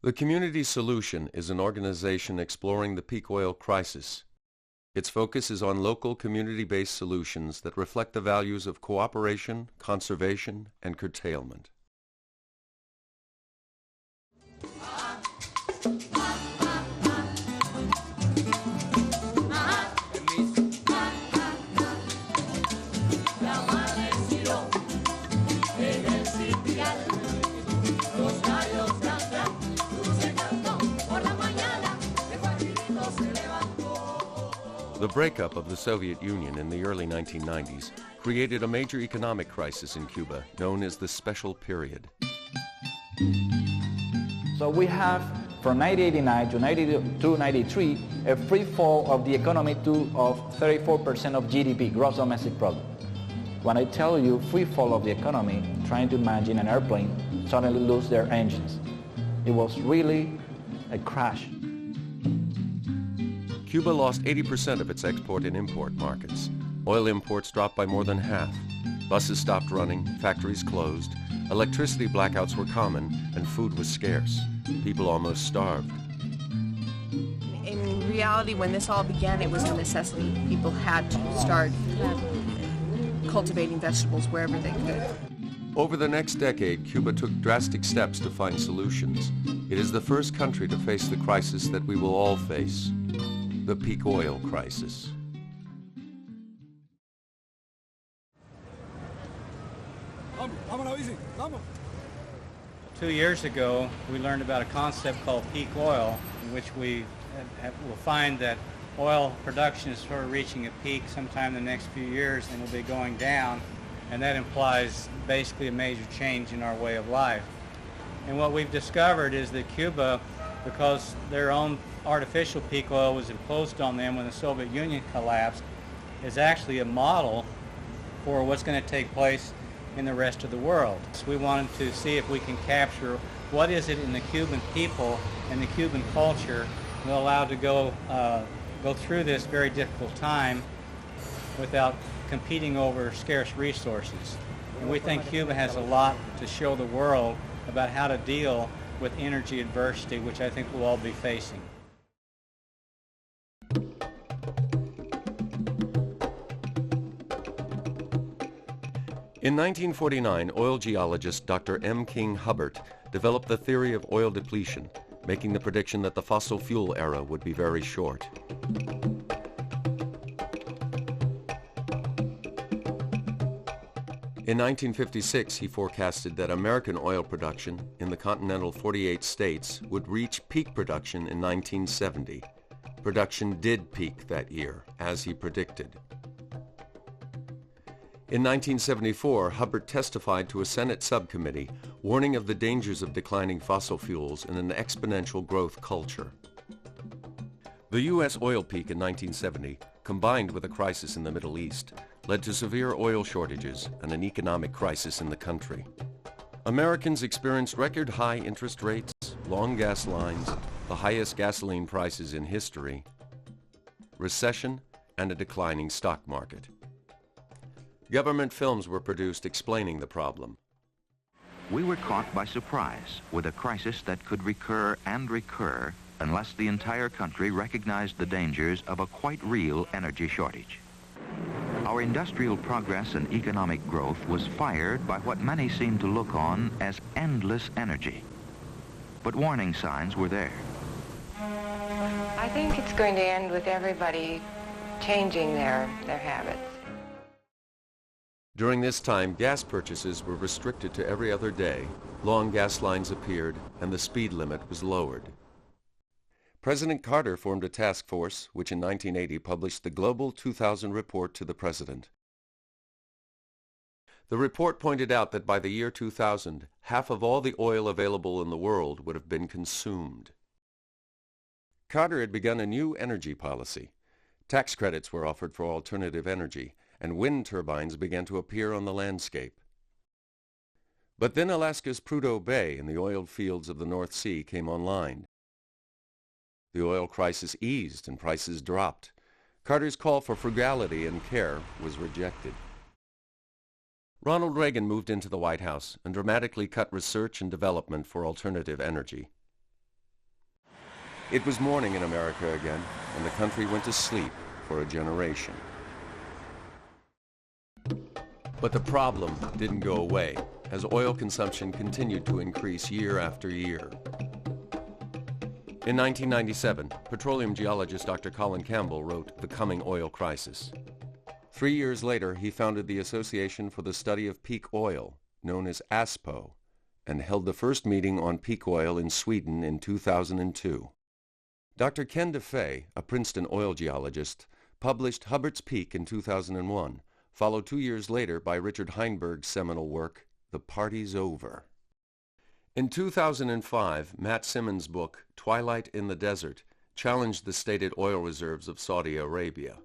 The Community Solution is an organization exploring the peak oil crisis. Its focus is on local community-based solutions that reflect the values of cooperation, conservation, and curtailment. The breakup of the Soviet Union in the early 1990s created a major economic crisis in Cuba known as the Special Period. So we have from 1989 to 1992-93 a free fall of the economy of 34% of GDP, gross domestic product. When I tell you free fall of the economy, trying to imagine an airplane suddenly lose their engines. It was really a crash. Cuba lost 80% of its export and import markets. Oil imports dropped by more than half. Buses stopped running, factories closed, electricity blackouts were common, and food was scarce. People almost starved. In reality, when this all began, it was a necessity. People had to start cultivating vegetables wherever they could. Over the next decade, Cuba took drastic steps to find solutions. It is the first country to face the crisis that we will all face, the peak oil crisis. 2 years ago, we learned about a concept called peak oil, in which we will find that oil production is sort of reaching a peak sometime in the next few years and will be going down, and that implies basically a major change in our way of life. And what we've discovered is that Cuba, because their own artificial peak oil was imposed on them when the Soviet Union collapsed, is actually a model for what's going to take place in the rest of the world. So we wanted to see if we can capture what is it in the Cuban people and the Cuban culture that will allow to go through this very difficult time without competing over scarce resources. And we think Cuba has a lot to show the world about how to deal with energy adversity, which I think we'll all be facing. In 1949, oil geologist Dr. M. King Hubbert developed the theory of oil depletion, making the prediction that the fossil fuel era would be very short. In 1956, he forecasted that American oil production in the continental 48 states would reach peak production in 1970. Production did peak that year, as he predicted. In 1974, Hubbert testified to a Senate subcommittee warning of the dangers of declining fossil fuels in an exponential growth culture. The U.S. oil peak in 1970, combined with a crisis in the Middle East, led to severe oil shortages and an economic crisis in the country. Americans experienced record high interest rates, long gas lines, the highest gasoline prices in history, recession, and a declining stock market. Government films were produced explaining the problem. We were caught by surprise with a crisis that could recur and recur unless the entire country recognized the dangers of a quite real energy shortage. Our industrial progress and economic growth was fired by what many seemed to look on as endless energy. But warning signs were there. I think it's going to end with everybody changing their habits. During this time, gas purchases were restricted to every other day, long gas lines appeared, and the speed limit was lowered. President Carter formed a task force, which in 1980 published the Global 2000 Report to the President. The report pointed out that by the year 2000, half of all the oil available in the world would have been consumed. Carter had begun a new energy policy. Tax credits were offered for alternative energy, and wind turbines began to appear on the landscape. But then Alaska's Prudhoe Bay and the oiled fields of the North Sea came online. The oil crisis eased and prices dropped. Carter's call for frugality and care was rejected. Ronald Reagan moved into the White House and dramatically cut research and development for alternative energy. It was morning in America again, and the country went to sleep for a generation. But the problem didn't go away, as oil consumption continued to increase year after year. In 1997, petroleum geologist Dr. Colin Campbell wrote The Coming Oil Crisis. 3 years later, he founded the Association for the Study of Peak Oil, known as ASPO, and held the first meeting on peak oil in Sweden in 2002. Dr. Ken DeFay, a Princeton oil geologist, published Hubbert's Peak in 2001, followed 2 years later by Richard Heinberg's seminal work, The Party's Over. In 2005, Matt Simmons' book, Twilight in the Desert, challenged the stated oil reserves of Saudi Arabia.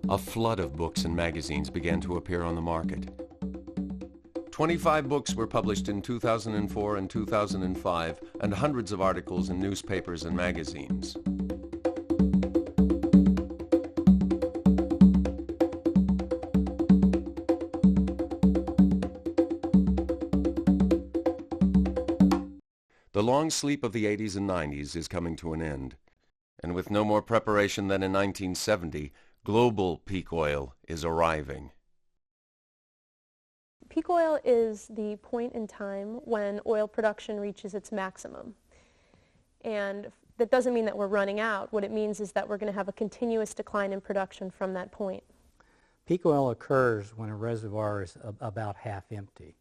A flood of books and magazines began to appear on the market. 25 books were published in 2004 and 2005, and hundreds of articles in newspapers and magazines. The long sleep of the 80s and 90s is coming to an end, and with no more preparation than in 1970, global peak oil is arriving. Peak oil is the point in time when oil production reaches its maximum. And that doesn't mean that we're running out. What it means is that we're going to have a continuous decline in production from that point. Peak oil occurs when a reservoir is about half empty.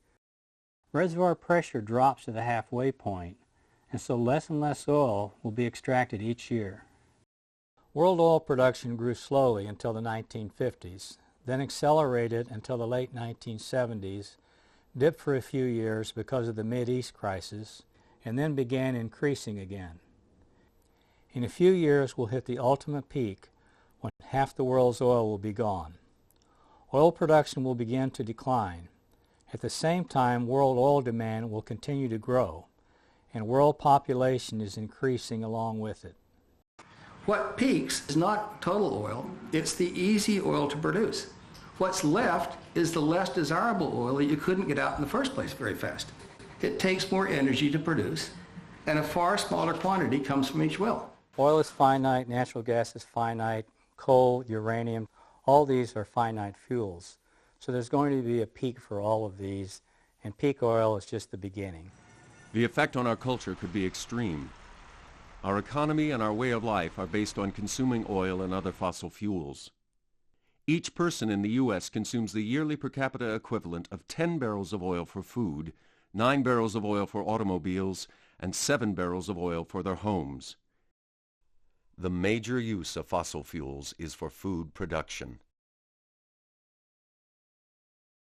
Reservoir pressure drops to the halfway point, and so less and less oil will be extracted each year. World oil production grew slowly until the 1950s, then accelerated until the late 1970s, dipped for a few years because of the Mideast crisis, and then began increasing again. In a few years, we'll hit the ultimate peak when half the world's oil will be gone. Oil production will begin to decline. At the same time, world oil demand will continue to grow, and world population is increasing along with it. What peaks is not total oil, it's the easy oil to produce. What's left is the less desirable oil that you couldn't get out in the first place very fast. It takes more energy to produce, and a far smaller quantity comes from each well. Oil is finite, natural gas is finite, coal, uranium, all these are finite fuels. So there's going to be a peak for all of these, and peak oil is just the beginning. The effect on our culture could be extreme. Our economy and our way of life are based on consuming oil and other fossil fuels. Each person in the U.S. consumes the yearly per capita equivalent of 10 barrels of oil for food, 9 barrels of oil for automobiles, and 7 barrels of oil for their homes. The major use of fossil fuels is for food production.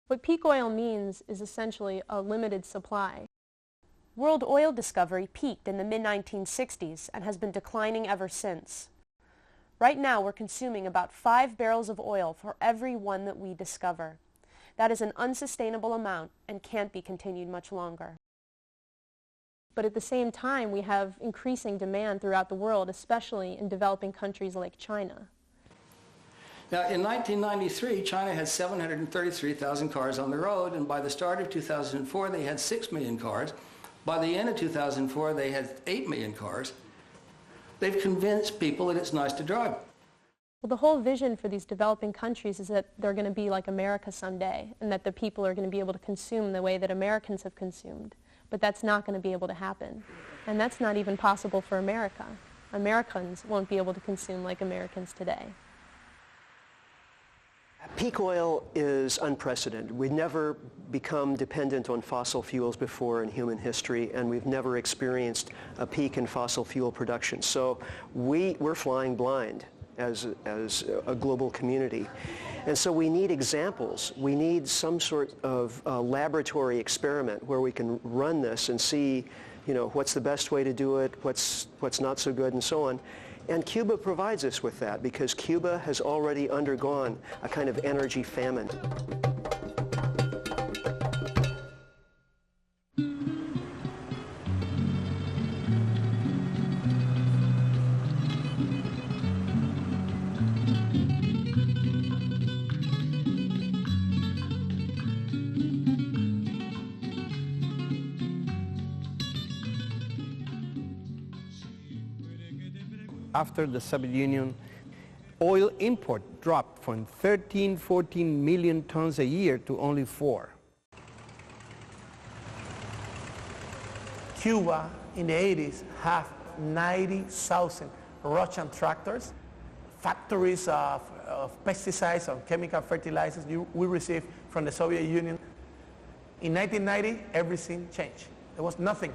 What peak oil means is essentially a limited supply. World oil discovery peaked in the mid-1960s and has been declining ever since. Right now, we're consuming about 5 barrels of oil for every one that we discover. That is an unsustainable amount and can't be continued much longer. But at the same time, we have increasing demand throughout the world, especially in developing countries like China. Now, in 1993, China had 733,000 cars on the road, and by the start of 2004, they had 6 million cars. By the end of 2004, they had 8 million cars. They've convinced people that it's nice to drive. Well, the whole vision for these developing countries is that they're going to be like America someday, and that the people are going to be able to consume the way that Americans have consumed. But that's not going to be able to happen. And that's not even possible for America. Americans won't be able to consume like Americans today. Peak oil is unprecedented. We've never become dependent on fossil fuels before in human history, and we've never experienced a peak in fossil fuel production. So we're flying blind as a global community. And so we need examples. We need some sort of laboratory experiment where we can run this and see, what's the best way to do it, what's not so good, and so on. And Cuba provides us with that because Cuba has already undergone a kind of energy famine. after the Soviet Union, oil import dropped from 13, 14 million tons a year to only 4. Cuba in the 80s have 90,000 Russian tractors, factories of pesticides, of chemical fertilizers we received from the Soviet Union. In 1990, everything changed. There was nothing.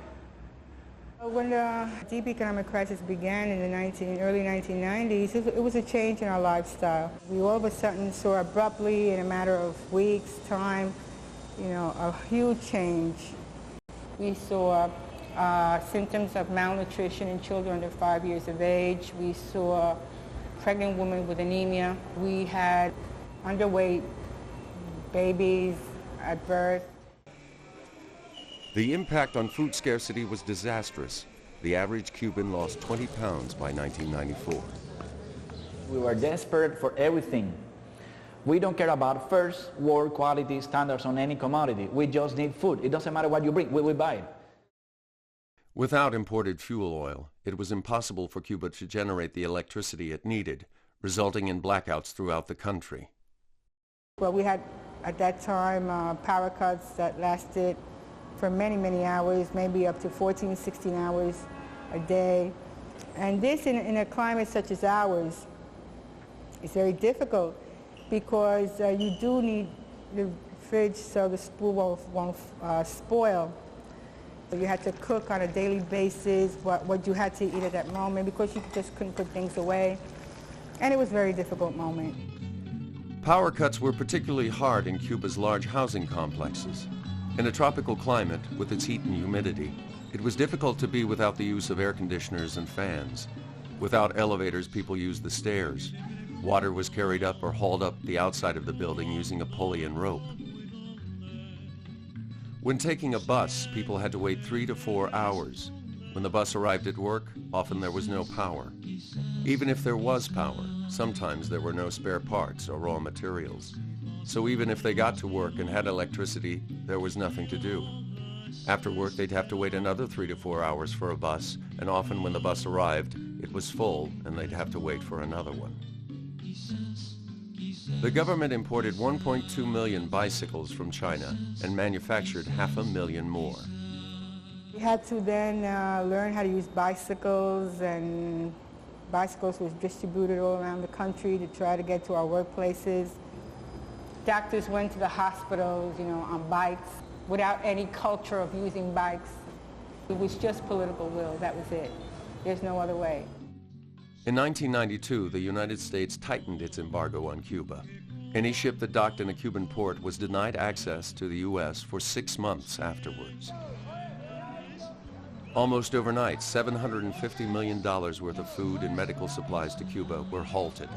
When the deep economic crisis began in the early 1990s, it was a change in our lifestyle. We all of a sudden saw abruptly, in a matter of weeks' time, a huge change. We saw symptoms of malnutrition in children under 5 years of age. We saw pregnant women with anemia. We had underweight babies at birth. The impact on food scarcity was disastrous. The average Cuban lost 20 pounds by 1994. We were desperate for everything. We don't care about first world quality standards on any commodity. We just need food. It doesn't matter what you bring, we will buy it. Without imported fuel oil, it was impossible for Cuba to generate the electricity it needed, resulting in blackouts throughout the country. Well, we had, at that time, power cuts that lasted for many, many hours, maybe up to 14, 16 hours a day. And this, in a climate such as ours, is very difficult because you do need the fridge so the food won't spoil. You had to cook on a daily basis what you had to eat at that moment because you just couldn't put things away. And it was a very difficult moment. Power cuts were particularly hard in Cuba's large housing complexes. In a tropical climate, with its heat and humidity, it was difficult to be without the use of air conditioners and fans. Without elevators, people used the stairs. Water was carried up or hauled up the outside of the building using a pulley and rope. When taking a bus, people had to wait 3 to 4 hours. When the bus arrived at work, often there was no power. Even if there was power, sometimes there were no spare parts or raw materials. So even if they got to work and had electricity, there was nothing to do. After work, they'd have to wait another 3 to 4 hours for a bus, and often when the bus arrived, it was full and they'd have to wait for another one. The government imported 1.2 million bicycles from China and manufactured 500,000 more. We had to then learn how to use bicycles, and bicycles was distributed all around the country to try to get to our workplaces. Doctors went to the hospitals, on bikes, without any culture of using bikes. It was just political will, that was it. There's no other way. In 1992, the United States tightened its embargo on Cuba. Any ship that docked in a Cuban port was denied access to the U.S. for 6 months afterwards. Almost overnight, $750 million worth of food and medical supplies to Cuba were halted.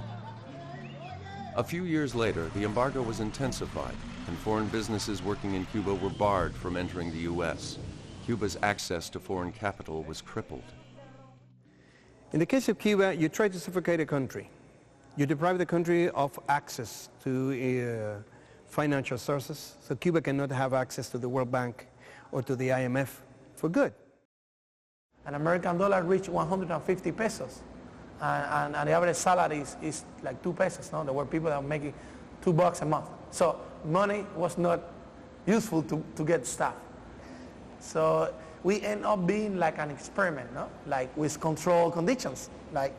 A few years later, the embargo was intensified, and foreign businesses working in Cuba were barred from entering the U.S. Cuba's access to foreign capital was crippled. In the case of Cuba, you try to suffocate a country. You deprive the country of access to financial sources, so Cuba cannot have access to the World Bank or to the IMF for good. An American dollar reached 150 pesos. And the average salary is like 2 pesos. No? There were people that were making $2 a month. So money was not useful to get stuff. So we end up being like an experiment, no? Like with controlled conditions. Like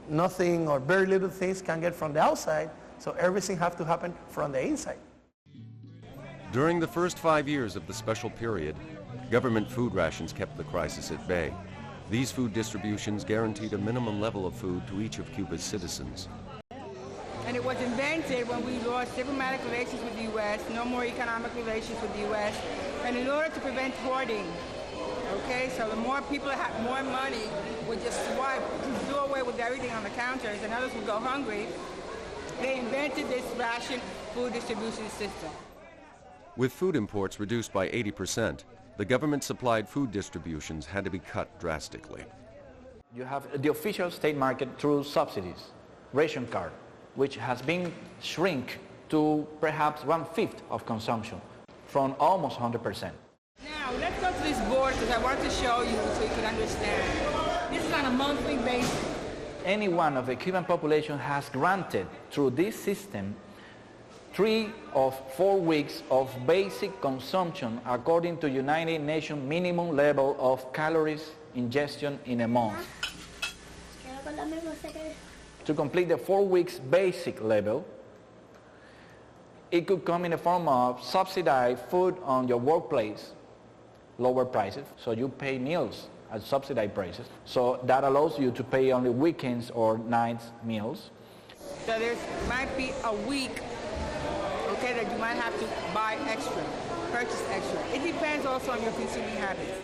nothing or very little things can get from the outside, so everything has to happen from the inside. During the first 5 years of the special period, government food rations kept the crisis at bay. These food distributions guaranteed a minimum level of food to each of Cuba's citizens. And it was invented when we lost diplomatic relations with the U.S., no more economic relations with the U.S., and in order to prevent hoarding. Okay, so the more people that had more money would just swipe, do away with everything on the counters, and others would go hungry. They invented this ration food distribution system. With food imports reduced by 80%, the government-supplied food distributions had to be cut drastically. You have the official state market through subsidies, ration card, which has been shrink to perhaps 1/5 of consumption, from almost 100%. Now, let's go to this board because I want to show you so you can understand. This is on a monthly basis. any one of the Cuban population has granted through this system 3 of 4 weeks of basic consumption according to United Nations minimum level of calories ingestion in a month. To complete the 4 weeks basic level, it could come in the form of subsidized food on your workplace, lower prices, so you pay meals at subsidized prices. So that allows you to pay only weekends or nights meals. So there might be a week, okay, that you might have to buy extra, purchase extra. It depends also on your consuming habits.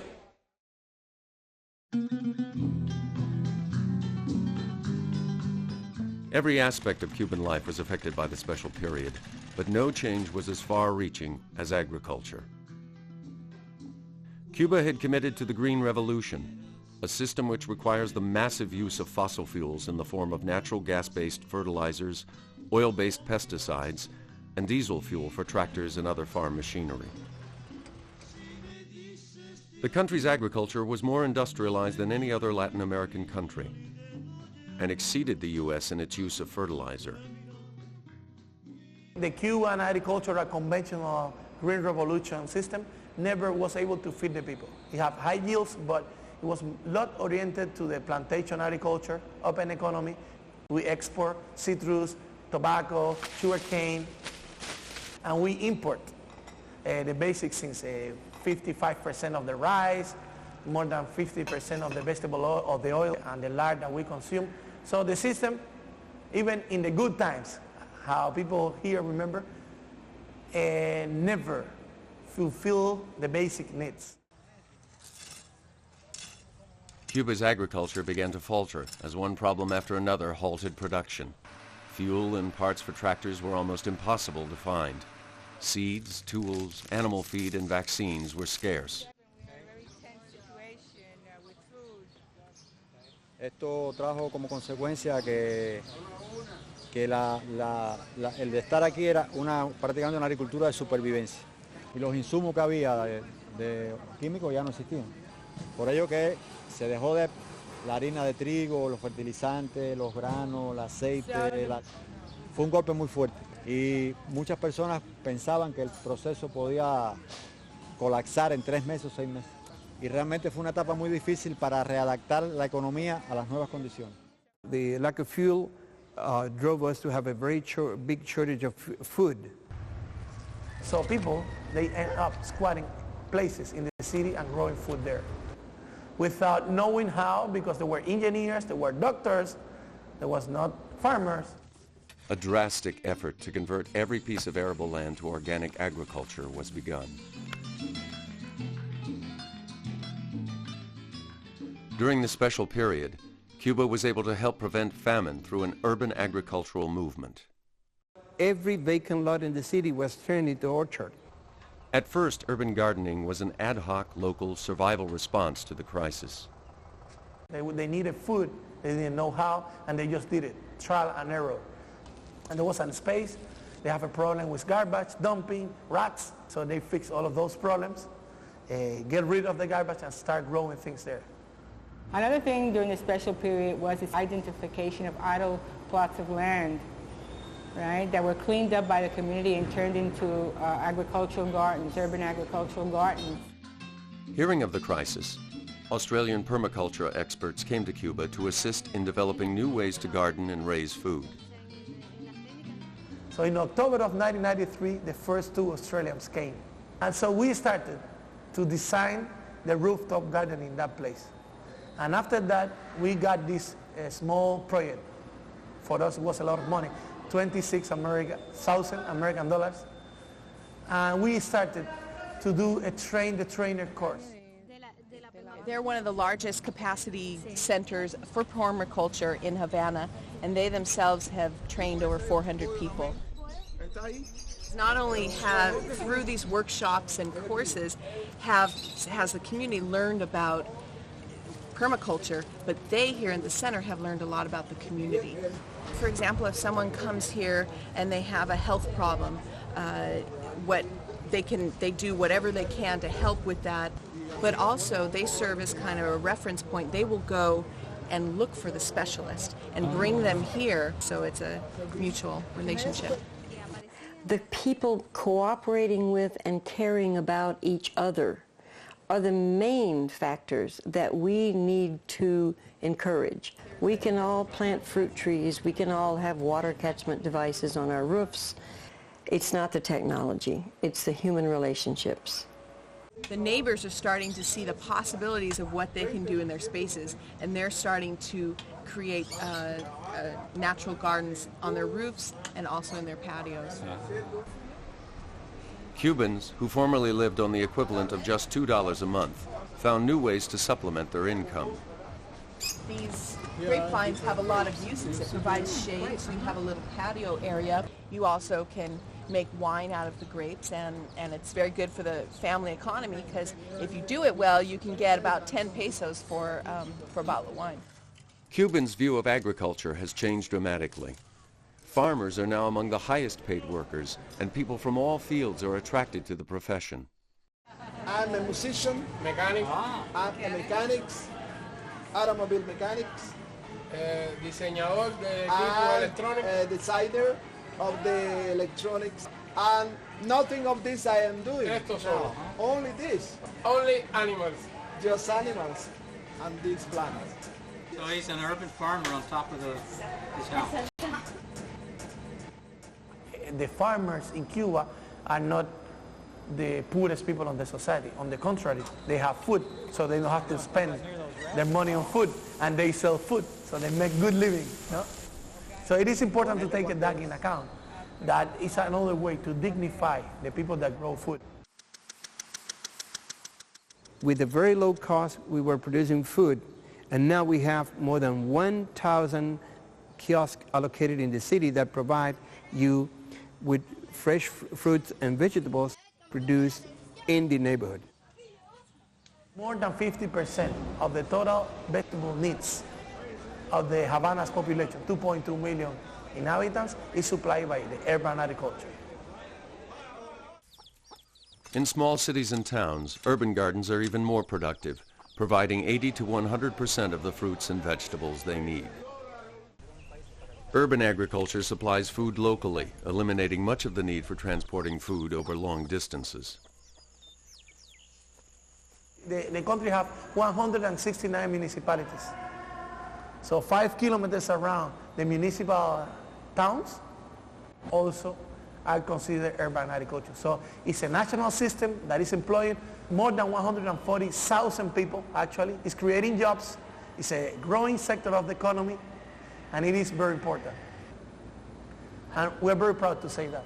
Every aspect of Cuban life was affected by the special period, but no change was as far-reaching as agriculture. Cuba had committed to the Green Revolution, a system which requires the massive use of fossil fuels in the form of natural gas-based fertilizers, oil-based pesticides, and diesel fuel for tractors and other farm machinery. The country's agriculture was more industrialized than any other Latin American country and exceeded the U.S. in its use of fertilizer. The Cuban agricultural conventional Green Revolution system never was able to feed the people. It had high yields, but it was a lot oriented to the plantation agriculture, open economy. We export citrus, tobacco, sugarcane, and we import the basic things, 55% of the rice, more than 50% of the vegetable oil, of the oil and the lard that we consume. So the system, even in the good times, how people here remember, never fulfill the basic needs. Cuba's agriculture began to falter as one problem after another halted production. Fuel and parts for tractors were almost impossible to find. Seeds, tools, animal feed, and vaccines were scarce. Esto trajo como consecuencia que el de estar aquí era prácticamente una agricultura de supervivencia. Y los insumos que había de químicos ya no existían. Por ello que se dejó de la harina de trigo, los fertilizantes, los granos, el aceite. Fue un golpe muy fuerte. Y muchas personas pensaban que el proceso podía colapsar en 3 meses o 6 meses. Y realmente fue una etapa muy difícil para readaptar la economía a las nuevas condiciones. The lack of fuel drove us to have a very big shortage of food. So people, they end up squatting places in the city and growing food there without knowing how, because there were engineers, there were doctors, there was not farmers. A drastic effort to convert every piece of arable land to organic agriculture was begun. During the special period, Cuba was able to help prevent famine through an urban agricultural movement. Every vacant lot in the city was turned into orchard. At first, urban gardening was an ad hoc local survival response to the crisis. They needed food, they didn't know how, and they just did it, trial and error. And there was a space, they have a problem with garbage, dumping, rats, so they fixed all of those problems, get rid of the garbage and start growing things there. Another thing during the special period was this identification of idle plots of land, right, that were cleaned up by the community and turned into agricultural gardens, urban agricultural gardens. Hearing of the crisis, Australian permaculture experts came to Cuba to assist in developing new ways to garden and raise food. So in October of 1993, the first 2 Australians came. And so we started to design the rooftop garden in that place. And after that, we got this small project. For us, it was a lot of money, $26,000 American dollars. And we started to do a train-the-trainer course. They're one of the largest capacity centers for permaculture in Havana, and they themselves have trained over 400 people. Not only have, through these workshops and courses, has the community learned about permaculture, but they here in the center have learned a lot about the community. For example, if someone comes here and they have a health problem, they do whatever they can to help with that, but also they serve as kind of a reference point. They will go and look for the specialist and bring them here, so it's a mutual relationship. The people cooperating with and caring about each other are the main factors that we need to encourage. We can all plant fruit trees, we can all have water catchment devices on our roofs. It's not the technology, it's the human relationships. The neighbors are starting to see the possibilities of what they can do in their spaces, and they're starting to create natural gardens on their roofs and also in their patios. Cubans, who formerly lived on the equivalent of just $2 a month, found new ways to supplement their income. These grapevines have a lot of uses. It provides shade, so you have a little patio area. You also can make wine out of the grapes, and it's very good for the family economy, because if you do it well, you can get about 10 pesos for a bottle of wine. Cubans' view of agriculture has changed dramatically. Farmers are now among the highest paid workers, and people from all fields are attracted to the profession. I'm a musician, mechanic, I'm a mechanics, automobile mechanics, diseñador de equipo electrónico, designer of the electronics, and nothing of this I am doing. No, only this. Only animals. Just animals and these plants. So he's an urban farmer on top of his house. The farmers in Cuba are not the poorest people in the society. On the contrary, they have food, so they don't have to spend their money on food, and they sell food, so they make good living. No? So it is important to take that in account. That is another way to dignify the people that grow food. With a very low cost, we were producing food, and now we have more than 1,000 kiosks allocated in the city that provide you with fresh fruits and vegetables produced in the neighborhood. More than 50% of the total vegetable needs of the Havana's population, 2.2 million inhabitants, is supplied by the urban agriculture. In small cities and towns, urban gardens are even more productive, providing 80 to 100% of the fruits and vegetables they need. Urban agriculture supplies food locally, eliminating much of the need for transporting food over long distances. The country has 169 municipalities. So 5 kilometers around the municipal towns also are considered urban agriculture. So it's a national system that is employing more than 140,000 people, actually. It's creating jobs. It's a growing sector of the economy, and it is very important. And we're very proud to say that.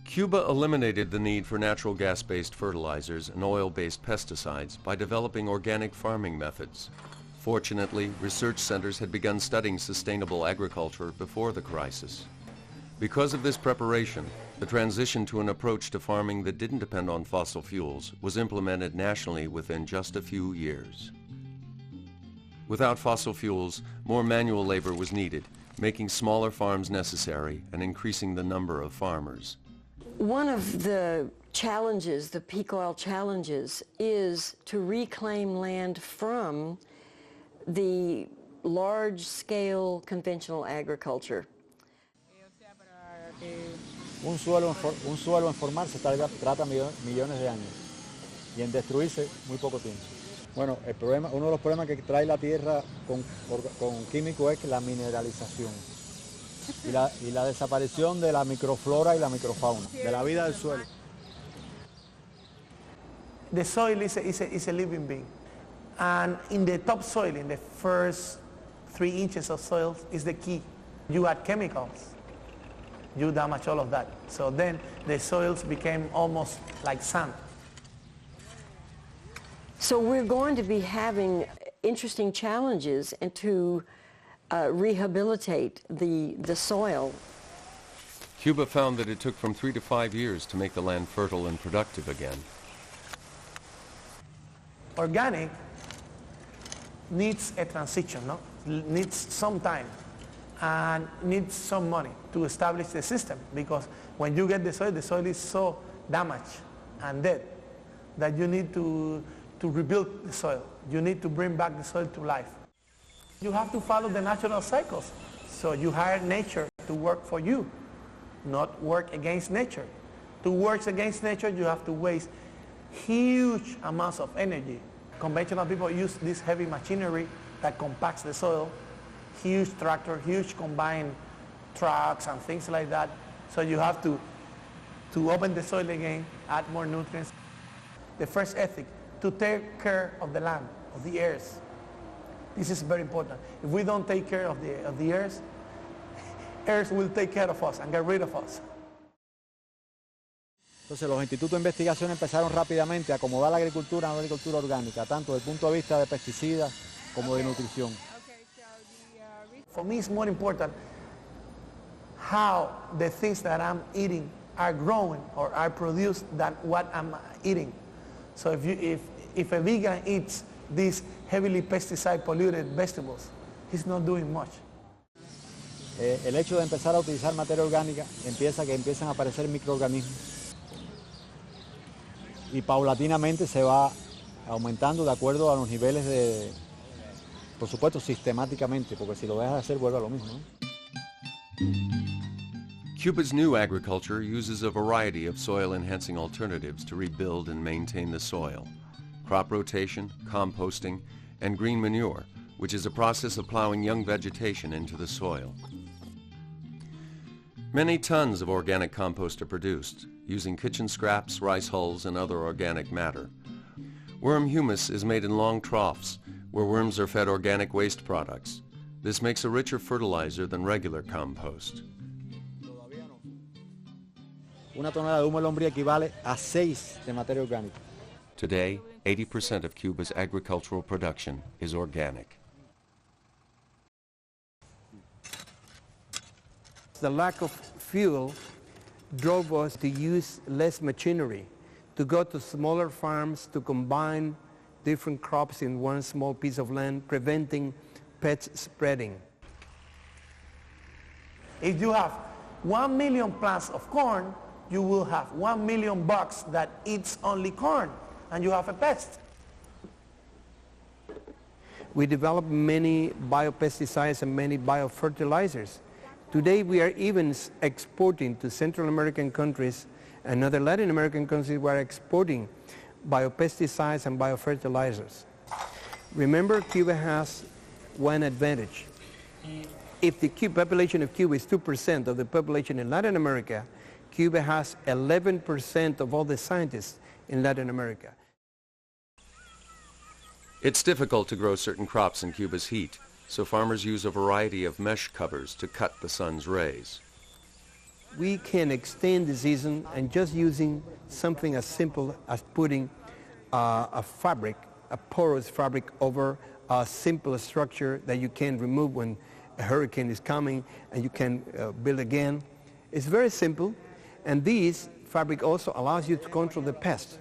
Cuba eliminated the need for natural gas-based fertilizers and oil-based pesticides by developing organic farming methods. Fortunately, research centers had begun studying sustainable agriculture before the crisis. Because of this preparation, the transition to an approach to farming that didn't depend on fossil fuels was implemented nationally within just a few years. Without fossil fuels, more manual labor was needed, making smaller farms necessary and increasing the number of farmers. One of the challenges, the peak oil challenges, is to reclaim land from the large-scale conventional agriculture. Un suelo en formarse trata millones de años y en destruirse muy poco tiempo. Bueno, uno de los problemas que trae la tierra con químicos es la mineralización y la desaparición de la microflora y la microfauna, de la vida del suelo. The soil is a living being. And in the topsoil, in the first 3 inches of soil, is the key. You add chemicals, you damage all of that. So then the soils became almost like sand. So we're going to be having interesting challenges and to rehabilitate the soil. Cuba found that it took from 3 to 5 years to make the land fertile and productive again. Organic needs a transition, no? Needs some time and needs some money to establish the system, because when you get the soil is so damaged and dead, that you need to rebuild the soil. You need to bring back the soil to life. You have to follow the natural cycles. So you hire nature to work for you, not work against nature. To work against nature, you have to waste huge amounts of energy. Conventional people use this heavy machinery that compacts the soil, huge tractor, huge combine trucks and things like that. So you have to open the soil again, add more nutrients. The first ethic, to take care of the land, of the earth. This is very important. If we don't take care of the earth, earth will take care of us and get rid of us. Entonces los institutos de investigación empezaron rápidamente a acomodar la agricultura a una agricultura orgánica, tanto desde el punto de vista de pesticidas como de nutrición. For me, it's more important how the things that I'm eating are growing or are produced than what I'm eating. So if a vegan eats these heavily pesticide polluted vegetables, he's not doing much. El hecho de empezar a utilizar materia orgánica empiezan a aparecer microorganismos y paulatinamente se va aumentando de acuerdo a los niveles de, por supuesto, sistemáticamente, porque si lo dejas de hacer vuelve a lo mismo, ¿no? Cuba's new agriculture uses a variety of soil-enhancing alternatives to rebuild and maintain the soil. Crop rotation, composting, and green manure, which is a process of plowing young vegetation into the soil. Many tons of organic compost are produced, using kitchen scraps, rice hulls, and other organic matter. Worm humus is made in long troughs, where worms are fed organic waste products. This makes a richer fertilizer than regular compost. Una tonelada de humo de lombriz equivale a 6 de materia orgánica. Today, 80% of Cuba's agricultural production is organic. The lack of fuel drove us to use less machinery, to go to smaller farms, to combine different crops in one small piece of land, preventing pest spreading. If you have 1 million plants of corn, you will have 1 million bugs that eats only corn, and you have a pest. We developed many biopesticides and many biofertilizers. Today we are even exporting to Central American countries and other Latin American countries. We are exporting biopesticides and biofertilizers. Remember, Cuba has one advantage. If the population of Cuba is 2% of the population in Latin America, Cuba has 11% of all the scientists in Latin America. It's difficult to grow certain crops in Cuba's heat, so farmers use a variety of mesh covers to cut the sun's rays. We can extend the season and just using something as simple as putting a fabric, a porous fabric over a simple structure that you can remove when a hurricane is coming and you can build again. It's very simple, and this fabric also allows you to control the pest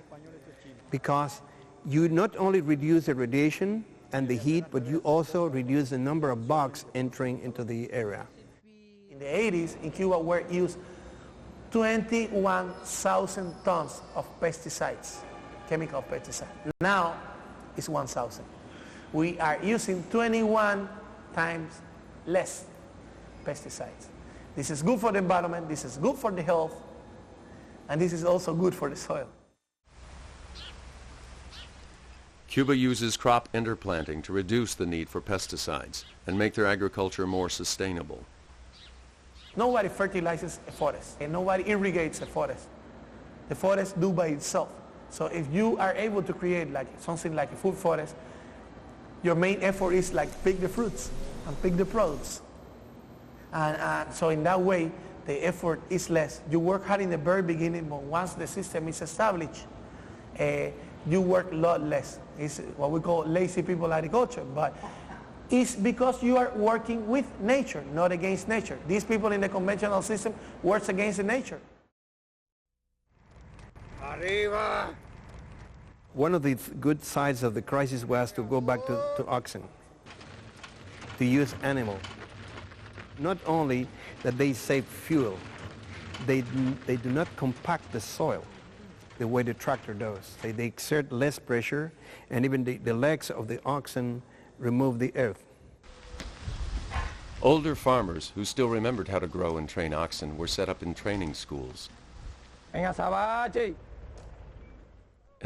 because you not only reduce the radiation and the heat, but you also reduce the number of bugs entering into the area. In the 80s, in Cuba, were used 21,000 tons of pesticides, chemical pesticides. Now, it's 1,000. We are using 21 times less pesticides. This is good for the environment, this is good for the health, and this is also good for the soil. Cuba uses crop interplanting to reduce the need for pesticides and make their agriculture more sustainable. Nobody fertilizes a forest, and nobody irrigates a forest. The forest do by itself. So if you are able to create like something like a food forest, your main effort is like pick the fruits and pick the products. And so in that way, the effort is less. You work hard in the very beginning, but once the system is established, you work a lot less. It's what we call lazy people agriculture, but it's because you are working with nature, not against nature. These people in the conventional system work against the nature. Arriba! One of the good sides of the crisis was to go back to oxen, to use animal. Not only that they save fuel, they do not compact the soil. the way the tractor does. They exert less pressure, and even the legs of the oxen remove the earth. Older farmers who still remembered how to grow and train oxen were set up in training schools. In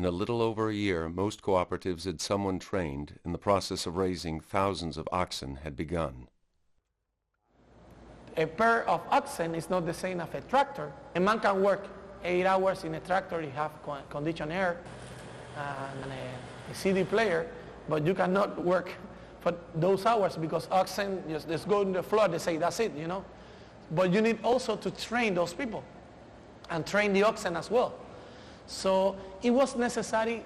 a little over a year, most cooperatives had someone trained, and the process of raising thousands of oxen had begun. A pair of oxen is not the same as a tractor. A man can work 8 hours in a tractor, you have conditioned air and a CD player, but you cannot work for those hours because oxen just go in the floor, they say that's it, you know. But you need also to train those people and train the oxen as well. So it was necessary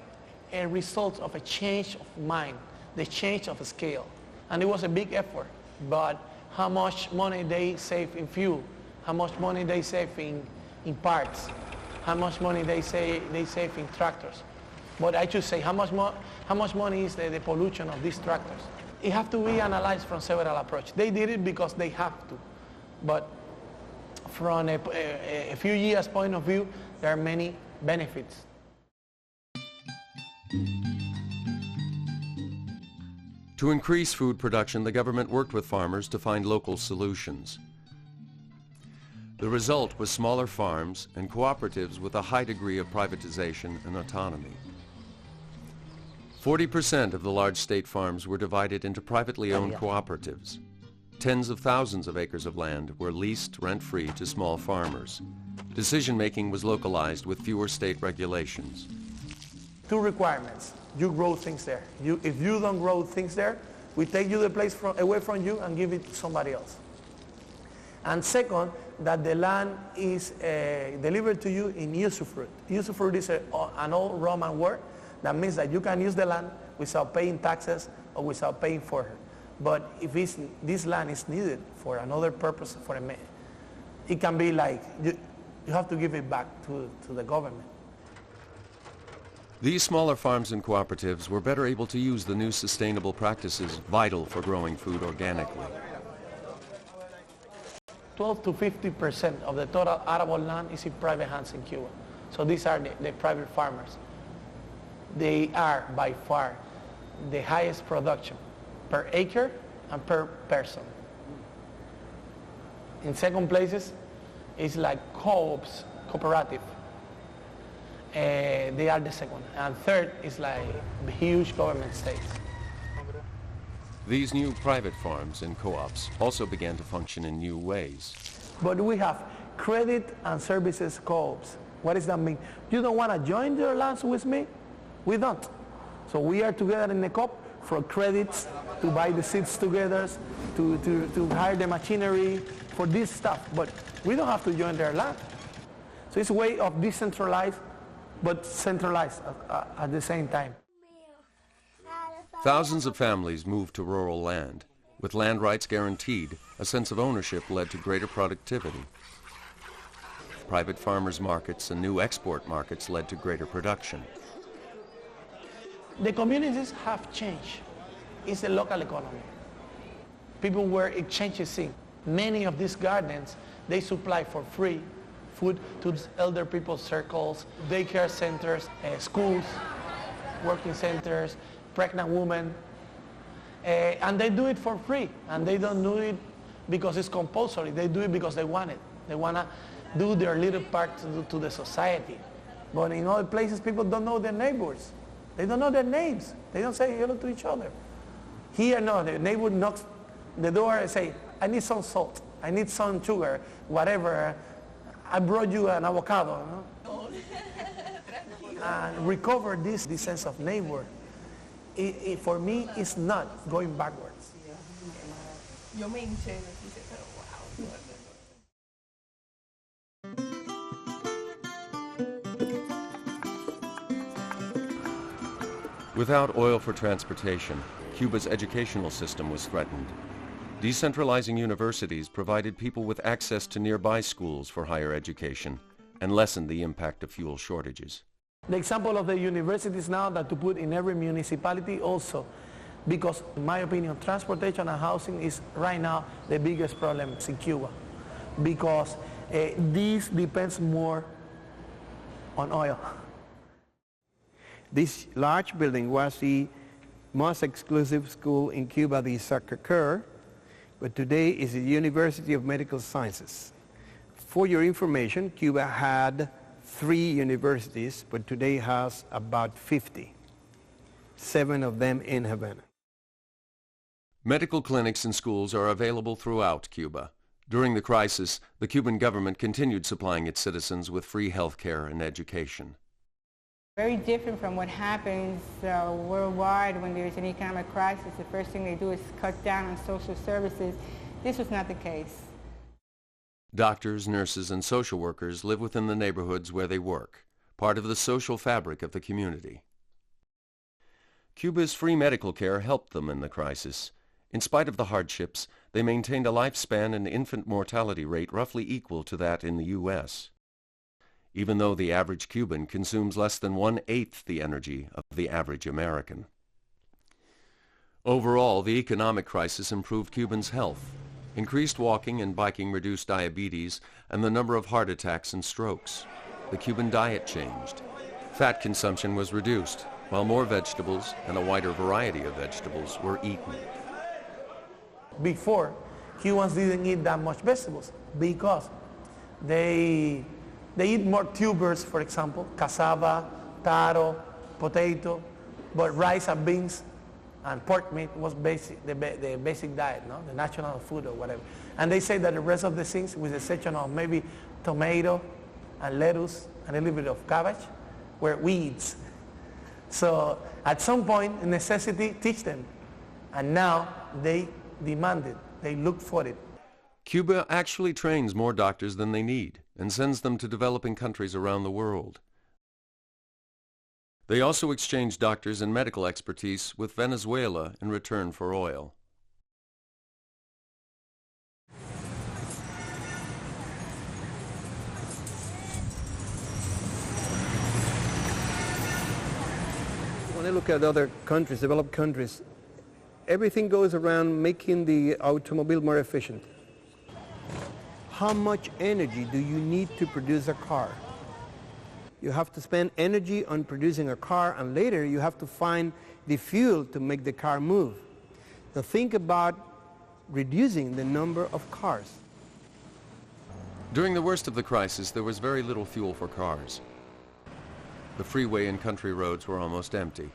a result of a change of mind, the change of scale. And it was a big effort, but how much money they save in fuel, how much money they save in parts, how much money they save in tractors. But I should say, how much money is the pollution of these tractors? It has to be analyzed from several approaches. They did it because they have to. But from a few years point of view, there are many benefits. To increase food production, the government worked with farmers to find local solutions. The result was smaller farms and cooperatives with a high degree of privatization and autonomy. 40% of the large state farms were divided into privately owned cooperatives. Tens of thousands of acres of land were leased rent-free to small farmers. Decision-making was localized with fewer state regulations. 2 requirements. You grow things there. If you don't grow things there, we take you the place away from you and give it to somebody else. And second, that the land is delivered to you in usufruct. Usufruct is an old Roman word that means that you can use the land without paying taxes or without paying for it. But if this land is needed for another purpose, it can be like you have to give it back to the government. These smaller farms and cooperatives were better able to use the new sustainable practices vital for growing food organically. 12 to 50% of the total arable land is in private hands in Cuba. So these are the private farmers. They are by far the highest production per acre and per person. In second places, it's like co-ops, cooperative. They are the second. And third is like huge government states. These new private farms and co-ops also began to function in new ways. But we have credit and services co-ops. What does that mean? You don't want to join your lands with me? We don't. So we are together in the co-op for credits, to buy the seeds together, to hire the machinery, for this stuff. But we don't have to join their land. So it's a way of decentralized but centralized at the same time. Thousands of families moved to rural land. With land rights guaranteed, a sense of ownership led to greater productivity. Private farmers' markets and new export markets led to greater production. The communities have changed. It's a local economy. People were exchanging. Many of these gardens, they supply for free food to elder people's circles, daycare centers, schools, working centers, pregnant women. And they do it for free. And they don't do it because it's compulsory. They do it because they want it. They want to do their little part to the society. But in other places, people don't know their neighbors. They don't know their names. They don't say hello to each other. Here, no, the neighbor knocks the door and say, I need some salt, I need some sugar, whatever. I brought you an avocado. No? And recover this sense of neighbor. For me, it's not going backwards. Without oil for transportation, Cuba's educational system was threatened. Decentralizing universities provided people with access to nearby schools for higher education and lessened the impact of fuel shortages. The example of the universities now that to put in every municipality also, because in my opinion, transportation and housing is right now the biggest problem in Cuba, because this depends more on oil. This large building was the most exclusive school in Cuba, the Sacré-Cœur, but today is the University of Medical Sciences. For your information, Cuba had 3 universities, but today has about 50, 7 of them in Havana. Medical clinics and schools are available throughout Cuba. During the crisis, the Cuban government continued supplying its citizens with free health care and education. Very different from what happens worldwide when there's an economic crisis. The first thing they do is cut down on social services. This was not the case. Doctors, nurses, and social workers live within the neighborhoods where they work, part of the social fabric of the community. Cuba's free medical care helped them in the crisis. In spite of the hardships, they maintained a lifespan and infant mortality rate roughly equal to that in the U.S., even though the average Cuban consumes less than 1/8 the energy of the average American. Overall, the economic crisis improved Cubans' health. Increased walking and biking reduced diabetes and the number of heart attacks and strokes. The Cuban diet changed. Fat consumption was reduced, while more vegetables and a wider variety of vegetables were eaten. Before, Cubans didn't eat that much vegetables because they eat more tubers, for example, cassava, taro, potato, but rice and beans and pork meat was the basic diet, no? The national food or whatever. And they say that the rest of the things, with the exception of maybe tomato and lettuce and a little bit of cabbage, were weeds. So at some point, necessity teach them. And now they demand it. They look for it. Cuba actually trains more doctors than they need and sends them to developing countries around the world. They also exchange doctors and medical expertise with Venezuela in return for oil. When I look at other countries, developed countries, everything goes around making the automobile more efficient. How much energy do you need to produce a car? You have to spend energy on producing a car, and later you have to find the fuel to make the car move. So think about reducing the number of cars. During the worst of the crisis, there was very little fuel for cars. The freeway and country roads were almost empty.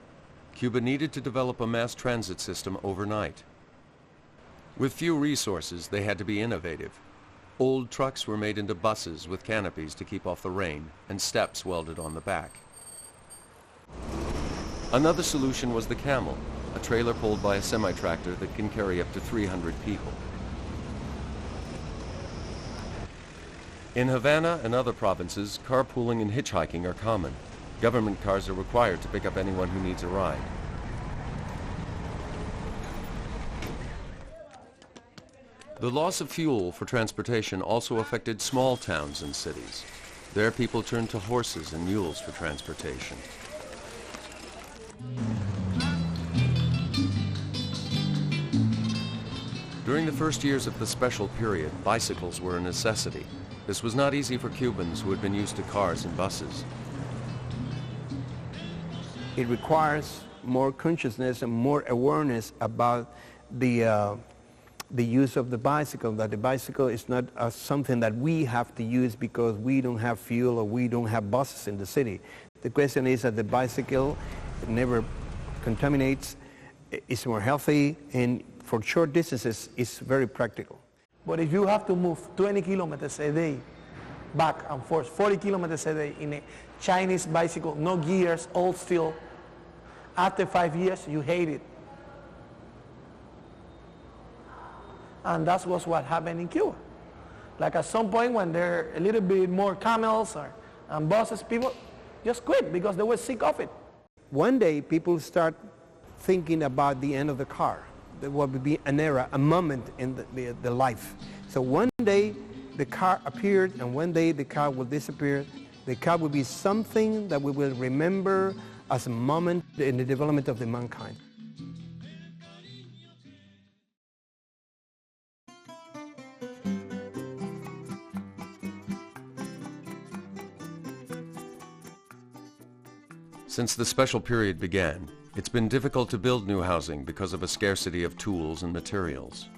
Cuba needed to develop a mass transit system overnight. With few resources, they had to be innovative. Old trucks were made into buses with canopies to keep off the rain and steps welded on the back. Another solution was the camel, a trailer pulled by a semi-tractor that can carry up to 300 people. In Havana and other provinces, carpooling and hitchhiking are common. Government cars are required to pick up anyone who needs a ride. The loss of fuel for transportation also affected small towns and cities. There, people turned to horses and mules for transportation. During the first years of the special period, bicycles were a necessity. This was not easy for Cubans who had been used to cars and buses. It requires more consciousness and more awareness about the use of the bicycle, that the bicycle is not something that we have to use because we don't have fuel or we don't have buses in the city. The question is that the bicycle never contaminates, it's more healthy, and for short distances, it's very practical. But if you have to move 20 kilometers a day back and forth, 40 kilometers a day in a Chinese bicycle, no gears, old steel, after 5 years, you hate it. And that was what happened in Cuba. Like at some point when there are a little bit more camels and buses, people just quit because they were sick of it. One day people start thinking about the end of the car. There will be an era, a moment in the life. So one day the car appeared and one day the car will disappear. The car will be something that we will remember as a moment in the development of the mankind. Since the special period began, it's been difficult to build new housing because of a scarcity of tools and materials.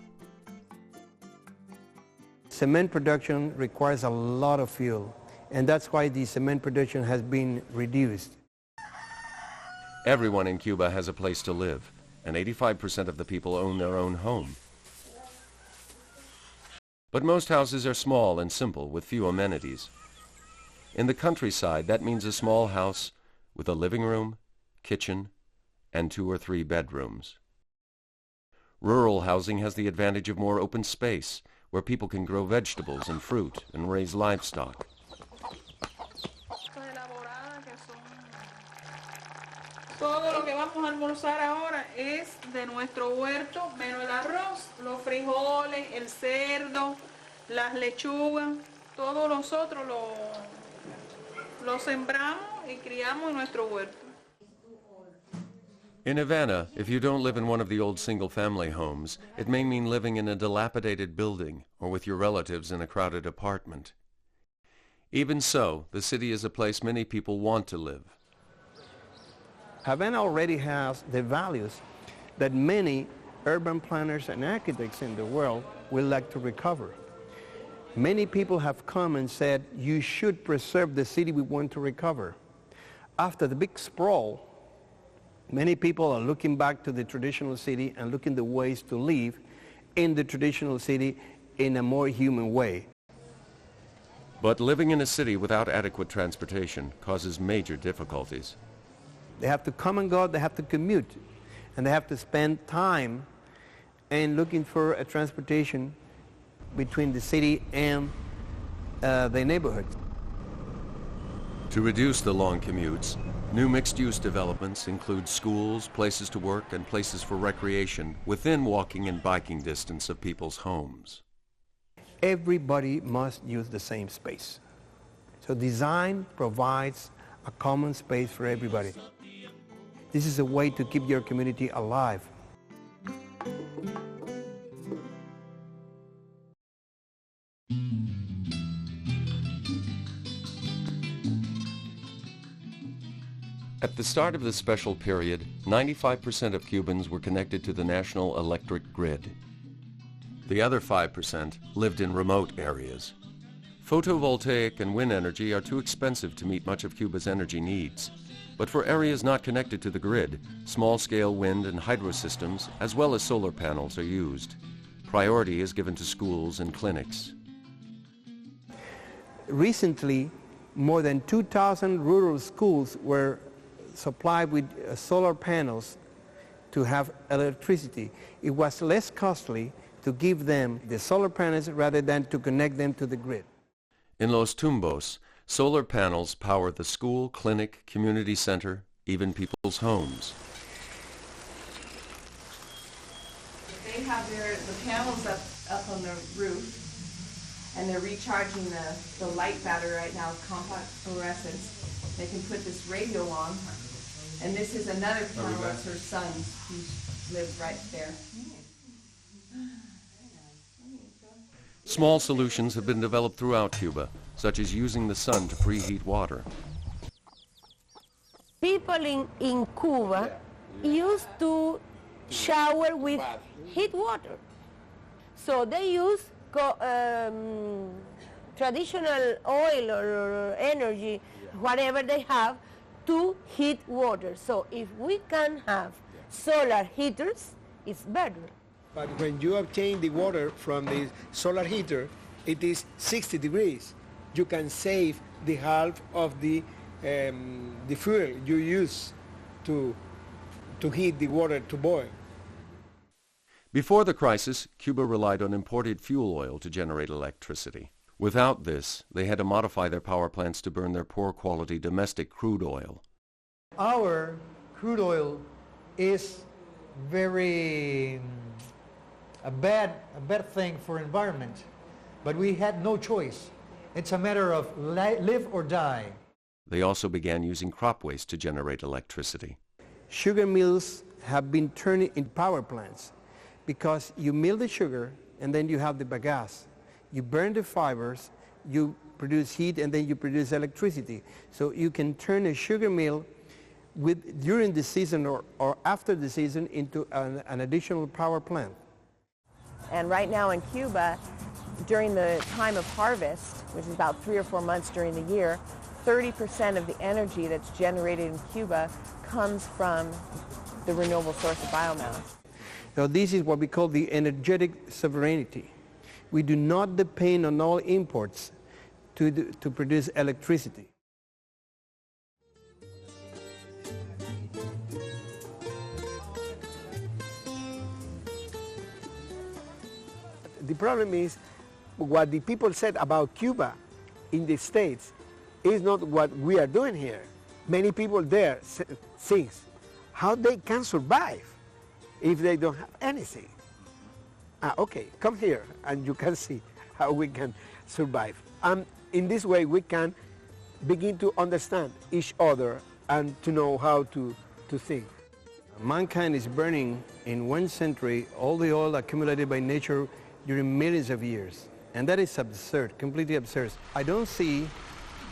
Cement production requires a lot of fuel, and that's why the cement production has been reduced. Everyone in Cuba has a place to live, and 85% of the people own their own home. But most houses are small and simple with few amenities. In the countryside, that means a small house with a living room, kitchen, and 2 or 3 bedrooms. Rural housing has the advantage of more open space, where people can grow vegetables and fruit and raise livestock. Todo lo que vamos a almorzar ahora es de nuestro huerto, menos el arroz, los frijoles, el cerdo, las lechugas, todo nosotros lo sembramos y criamos en nuestro huerto. In Havana, if you don't live in one of the old single-family homes, it may mean living in a dilapidated building or with your relatives in a crowded apartment. Even so, the city is a place many people want to live. Havana already has the values that many urban planners and architects in the world would like to recover. Many people have come and said, you should preserve the city we want to recover. After the big sprawl, many people are looking back to the traditional city and looking the ways to live in the traditional city in a more human way. But living in a city without adequate transportation causes major difficulties. They have to come and go, they have to commute, and they have to spend time in looking for a transportation between the city and the neighborhood. To reduce the long commutes, new mixed-use developments include schools, places to work, and places for recreation within walking and biking distance of people's homes. Everybody must use the same space. So design provides a common space for everybody. This is a way to keep your community alive. At the start of the special period, 95% of Cubans were connected to the national electric grid. The other 5% lived in remote areas. Photovoltaic and wind energy are too expensive to meet much of Cuba's energy needs. But for areas not connected to the grid, small-scale wind and hydro systems, as well as solar panels, are used. Priority is given to schools and clinics. Recently, more than 2,000 rural schools were supplied with solar panels to have electricity. It was less costly to give them the solar panels rather than to connect them to the grid. In Los Tumbos, solar panels power the school, clinic, community center, even people's homes. They have the panels up on the roof, and they're recharging the light battery right now with compact fluorescence. They can put this radio on, and this is another panel that's her son's, who lives right there. Small solutions have been developed throughout Cuba, such as using the sun to preheat water. People in Cuba used to shower with heat water. So they use traditional oil or energy, whatever they have, to heat water. So if we can have solar heaters, it's better. But when you obtain the water from the solar heater, it is 60 degrees. You can save the half of the fuel you use to heat the water to boil. Before the crisis, Cuba relied on imported fuel oil to generate electricity. Without this, they had to modify their power plants to burn their poor-quality domestic crude oil. Our crude oil is very a bad thing for environment, but we had no choice. It's a matter of live or die. They also began using crop waste to generate electricity. Sugar mills have been turned into power plants because you mill the sugar and then you have the bagasse. You burn the fibers, you produce heat, and then you produce electricity. So you can turn a sugar mill during the season or after the season into an additional power plant. And right now in Cuba, during the time of harvest, which is about 3 or 4 months during the year, 30% of the energy that's generated in Cuba comes from the renewable source of biomass. So this is what we call the energetic sovereignty. We do not depend on all imports to produce electricity. The problem is what the people said about Cuba in the States is not what we are doing here. Many people there think how they can survive if they don't have anything. Okay, come here and you can see how we can survive. And in this way we can begin to understand each other and to know how to think. Mankind is burning in 1 century all the oil accumulated by nature during millions of years. And that is absurd, completely absurd. I don't see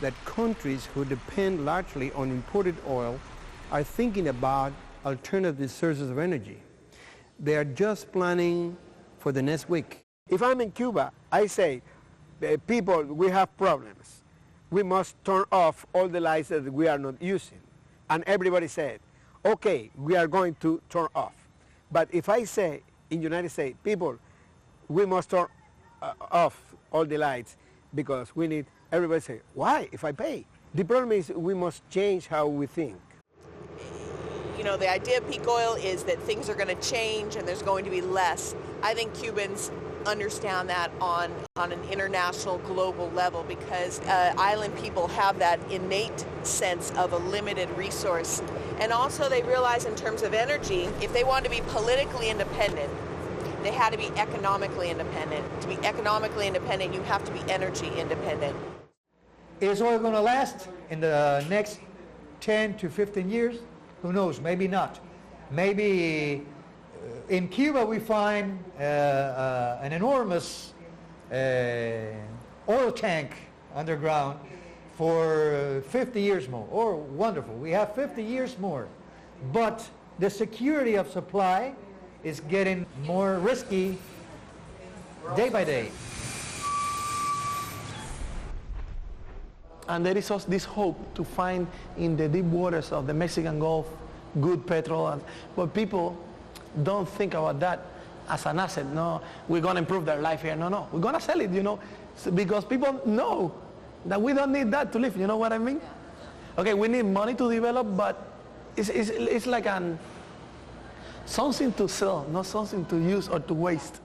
that countries who depend largely on imported oil are thinking about alternative sources of energy. They are just planning for the next week. If I'm in Cuba, I say, people, we have problems. We must turn off all the lights that we are not using. And everybody said, okay, we are going to turn off. But if I say in the United States, people, we must turn off all the lights because we need, everybody say, why, if I pay? The problem is we must change how we think. You know, the idea of peak oil is that things are going to change and there's going to be less. I think Cubans understand that on an international, global level because island people have that innate sense of a limited resource. And also they realize in terms of energy, if they want to be politically independent, they had to be economically independent. To be economically independent, you have to be energy independent. Is oil going to last in the next 10 to 15 years? Who knows? Maybe not. Maybe in Cuba we find an enormous oil tank underground for 50 years more. Oh, wonderful. We have 50 years more. But the security of supply is getting more risky day by day. And there is also this hope to find in the deep waters of the Mexican Gulf good petrol. But people don't think about that as an asset. No, we're going to improve their life here. No, we're going to sell it, you know, because people know that we don't need that to live. You know what I mean? Okay, we need money to develop, but it's like something to sell, not something to use or to waste.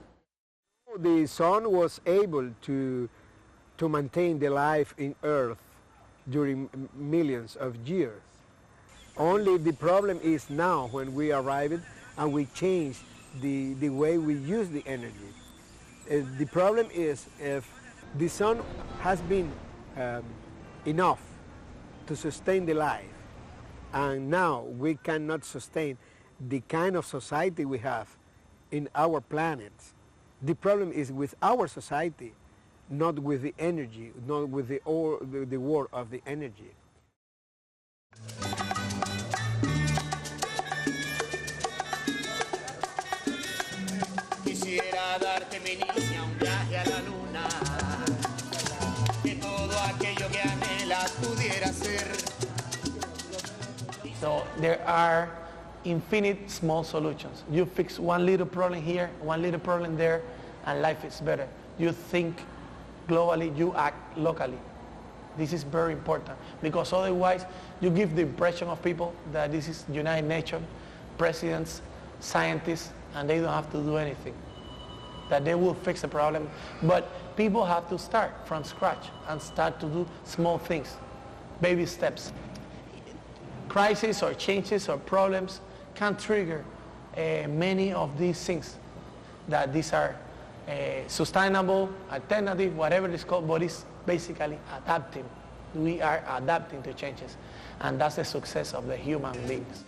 The sun was able to maintain the life in Earth during millions of years. Only the problem is now when we arrived and we change the way we use the energy. The problem is if the sun has been enough to sustain the life, and now we cannot sustain the kind of society we have in our planet. The problem is with our society, not with the energy, not with the war of the energy. Quisiera darte, mi niña, un viaje a la luna, que todo aquello que anhelas pudiera ser. So there are infinite small solutions. You fix one little problem here, one little problem there, and life is better. You think globally, you act locally. This is very important because otherwise you give the impression of people that this is United Nations, presidents, scientists, and they don't have to do anything, that they will fix the problem. But people have to start from scratch and start to do small things, baby steps. Crises or changes or problems can trigger many of these things, that these are sustainable, alternative, whatever it's called, but it's basically adapting. We are adapting to changes, and that's the success of the human beings.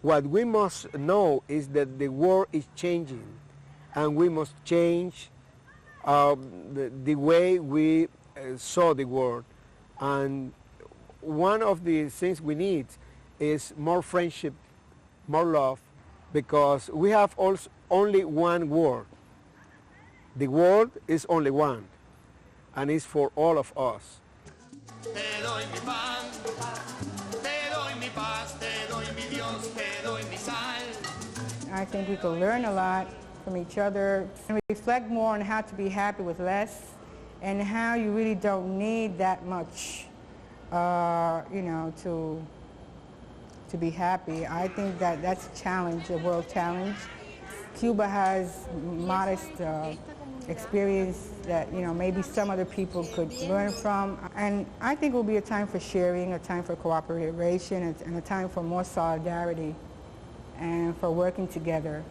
What we must know is that the world is changing, and we must change the way we saw the world. And one of the things we need is more friendship, more love, because we have also only one world. The world is only one, and it's for all of us. Te doy mi pan, te doy mi paz, te doy mi Dios, te doy mi sal. I think we can learn a lot from each other and reflect more on how to be happy with less and how you really don't need that much, you know, to be happy. I think that that's a challenge, a world challenge. Cuba has modest experience that, you know, maybe some other people could learn from. And I think it will be a time for sharing, a time for cooperation, and a time for more solidarity and for working together.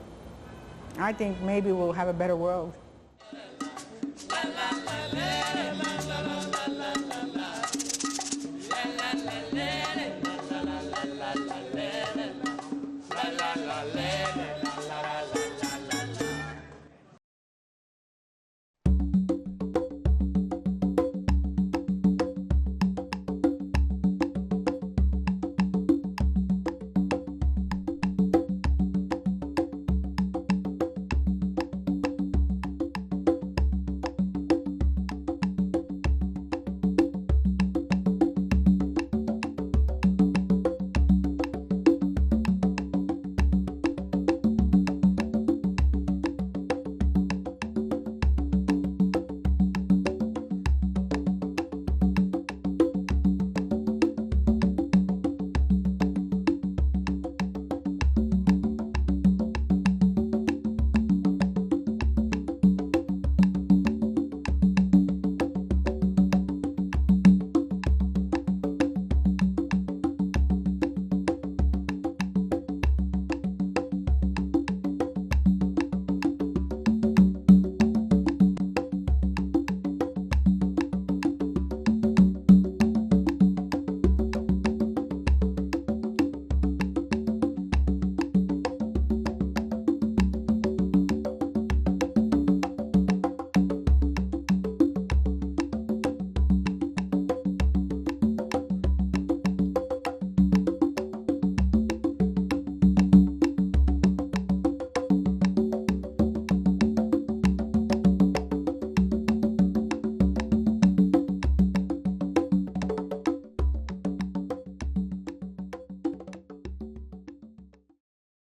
I think maybe we'll have a better world. La, la, la, la, la.